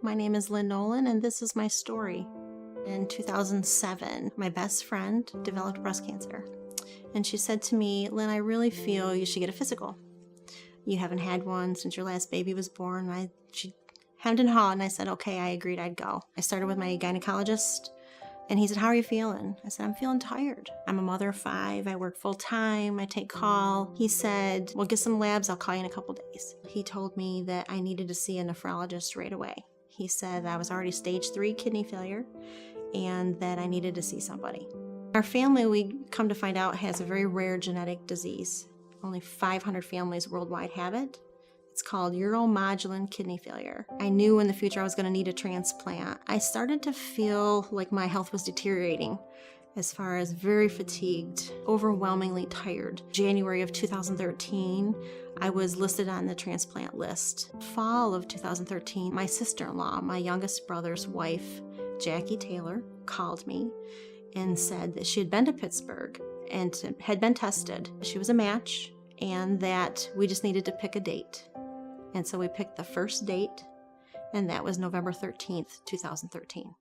My name is Lynn Nolan, and this is my story. In 2007, my best friend developed breast cancer. And she said to me, Lynn, I really feel you should get a physical. You haven't had one since your last baby was born. She hemmed and hawed, and I said, okay, I agreed I'd go. I started with my gynecologist, and he said, how are you feeling? I said, I'm feeling tired. I'm a mother of 5. I work full time. I take call. He said, well, get some labs. I'll call you in a couple days. He told me that I needed to see a nephrologist right away. He said that I was already stage 3 kidney failure and that I needed to see somebody. Our family, we come to find out, has a very rare genetic disease. Only 500 families worldwide have it. It's called uromodulin kidney failure. I knew in the future I was going to need a transplant. I started to feel like my health was deteriorating as far as very fatigued, overwhelmingly tired. January of 2013, I was listed on the transplant list. Fall of 2013, my sister-in-law, my youngest brother's wife, Jackie Taylor, called me and said that she had been to Pittsburgh and had been tested. She was a match and that we just needed to pick a date. And so we picked the first date, and that was November 13th, 2013.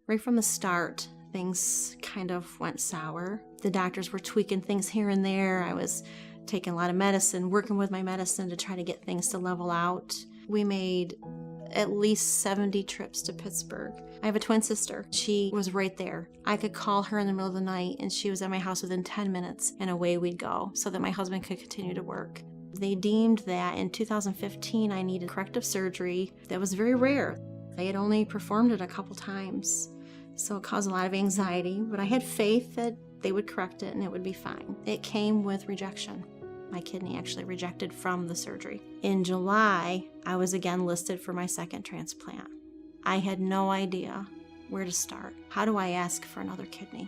Right from the start, things kind of went sour. The doctors were tweaking things here and there. I was taking a lot of medicine, working with my medicine to try to get things to level out. We made at least 70 trips to Pittsburgh. I have a twin sister. She was right there. I could call her in the middle of the night, and she was at my house within 10 minutes, and away we'd go so that my husband could continue to work. They deemed that in 2015 I needed corrective surgery that was very rare. They had only performed it a couple times, so it caused a lot of anxiety, but I had faith that they would correct it and it would be fine. It came with rejection. My kidney actually rejected from the surgery. In July, I was again listed for my second transplant. I had no idea where to start. How do I ask for another kidney?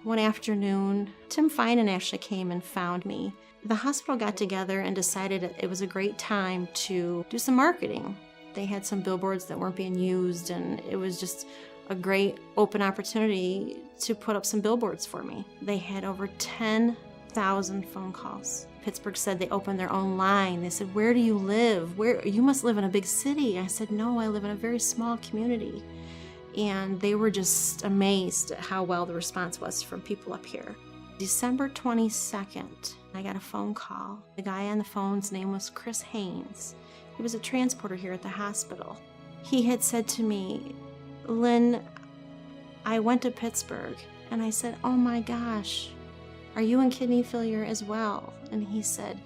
One afternoon, Tim Finan actually came and found me. The hospital got together and decided it was a great time to do some marketing. They had some billboards that weren't being used, and it was just a great open opportunity to put up some billboards for me. They had over 10,000 phone calls. Pittsburgh said they opened their own line. They said, where do you live? You must live in a big city. I said, no, I live in a very small community. And they were just amazed at how well the response was from people up here. December 22nd, I got a phone call. The guy on the phone's name was Chris Haynes. He was a transporter here at the hospital. He had said to me, Lynn, I went to Pittsburgh. And I said, oh my gosh, are you in kidney failure as well? And he said,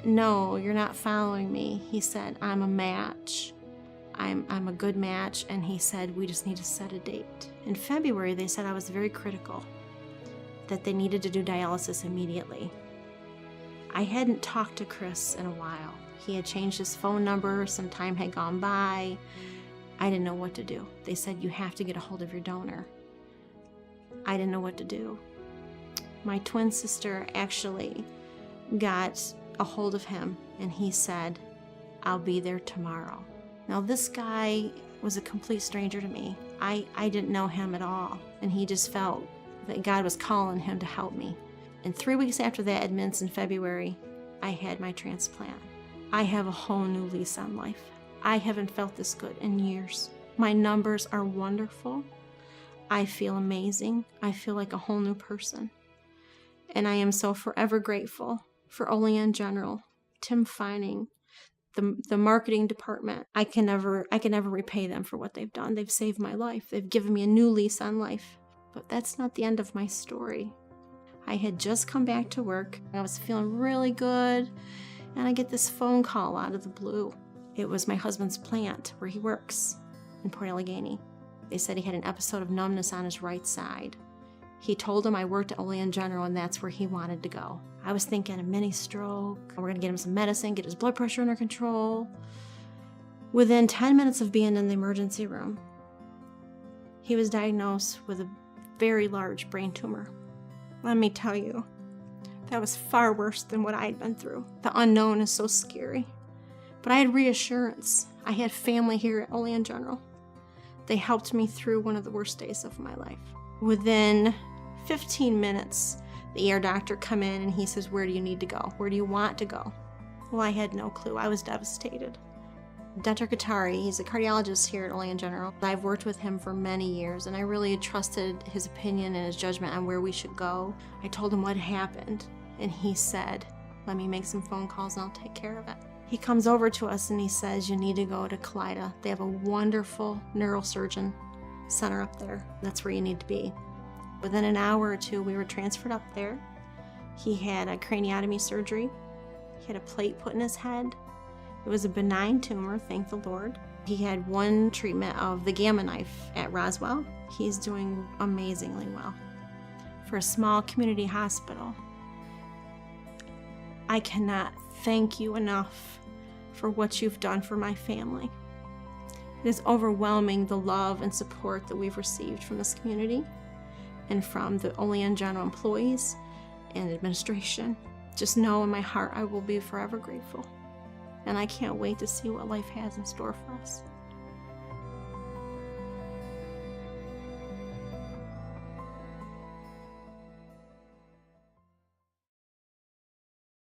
no, you're not following me. He said, I'm a match. I'm a good match. And he said, we just need to set a date. In February, they said I was very critical, that they needed to do dialysis immediately. I hadn't talked to Chris in a while. He had changed his phone number, some time had gone by. I didn't know what to do. They said, you have to get a hold of your donor. I didn't know what to do. My twin sister actually got a hold of him, and he said, I'll be there tomorrow. Now this guy was a complete stranger to me. I didn't know him at all, and he just felt that God was calling him to help me. And 3 weeks after that admits in February, I had my transplant. I have a whole new lease on life. I haven't felt this good in years. My numbers are wonderful. I feel amazing. I feel like a whole new person. And I am so forever grateful for Olean General, Tim Finan, the marketing department. I can never repay them for what they've done. They've saved my life. They've given me a new lease on life. But that's not the end of my story. I had just come back to work. I was feeling really good, and I get this phone call out of the blue. It was my husband's plant where he works in Port Allegany. They said he had an episode of numbness on his right side. He told him I worked at Olean General, and that's where he wanted to go. I was thinking a mini stroke. We're gonna get him some medicine, get his blood pressure under control. Within 10 minutes of being in the emergency room, he was diagnosed with a very large brain tumor. Let me tell you, that was far worse than what I had been through. The unknown is so scary. But I had reassurance. I had family here at Olean General. They helped me through one of the worst days of my life. Within 15 minutes, the ER doctor come in and he says, where do you need to go? Where do you want to go? Well, I had no clue. I was devastated. Dr. Katari, he's a cardiologist here at Olean General. I've worked with him for many years, and I really trusted his opinion and his judgment on where we should go. I told him what happened, and he said, let me make some phone calls and I'll take care of it. He comes over to us and he says, you need to go to Kaleida. They have a wonderful neurosurgeon center up there. That's where you need to be. Within an hour or two, we were transferred up there. He had a craniotomy surgery. He had a plate put in his head. It was a benign tumor, thank the Lord. He had one treatment of the Gamma knife at Roswell. He's doing amazingly well. For a small community hospital, I cannot thank you enough for what you've done for my family. It is overwhelming, the love and support that we've received from this community and from the Olean General employees and administration. Just know in my heart I will be forever grateful. And I can't wait to see what life has in store for us.